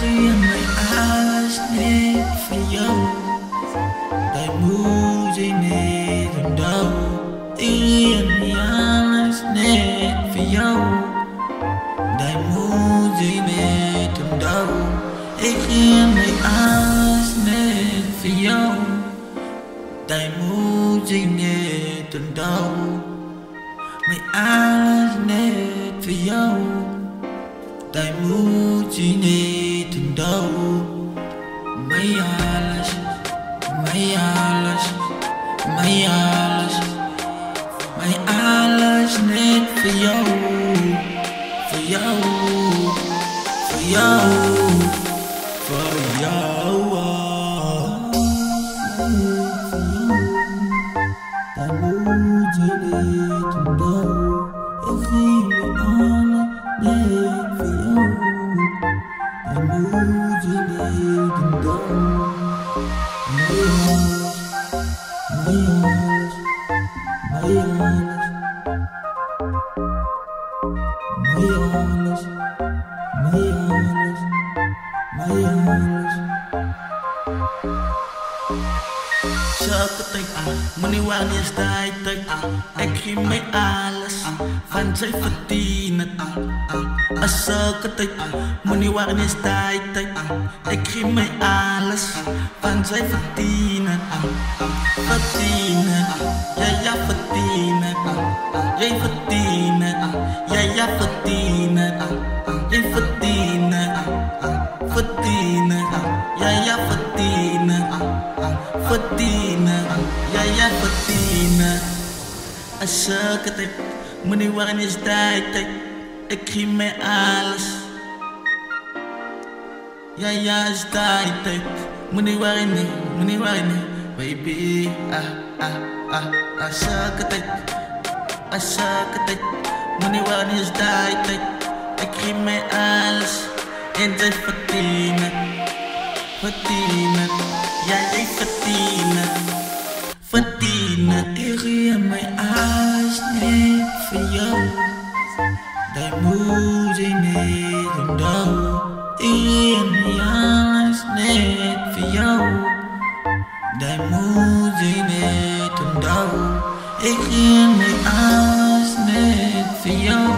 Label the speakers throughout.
Speaker 1: gee my alles net vir jou. Die moet jy net onthou. Ek gee my alles net vir jou. Die moet jy net onthou. Ek gee my alles net vir jou. Die moet jy net onthou. My alles net vir jou. Die moet jy net onthou. My alles, my alles, my alles, my alles net vir jou. Vir jou, vir jou, vir jou. Die moet jy net onthou. Ek gee my alles net vir jou. Die moet jy net onthou. My alles, my alles, my alles, my alles, my alles, my alles. Sulke tyd moenie wanneer is die tyd. Ek gee my alles, want sy verdien het. Sulke tyd moenie wanneer is die tyd. Ek gee my alles, want sy verdien het. Verdien het, ja verdien het. Jy verdien het, ja verdien het. Jy verdien het, verdien het, ja verdien het. Verdien, ja verdien. Sulke tyd moenie wanneer is die tyd. Ek gee my alles. Ja is die tyd. Moenie wanneer, baby. Sulke tyd moenie wanneer is die tyd. Ek gee my alles en sy verdien. Verdien, ja jy verdien. Verdien, ek gee my alles net vir jou. Die moet jy net onthou. Ek gee my alles net vir jou. Die moet jy net onthou. Ek gee my alles net vir jou.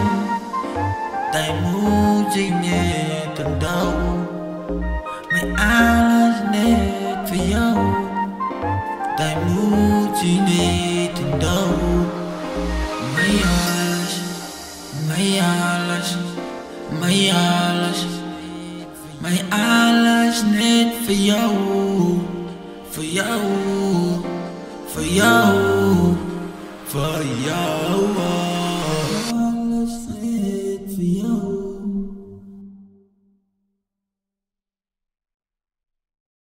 Speaker 1: Die moet jy net onthou. My alles net vir jou. Die moet jy net onthou. My alles, my alles, my alles, my alles net vir jou. Vir jou, vir jou, vir jou.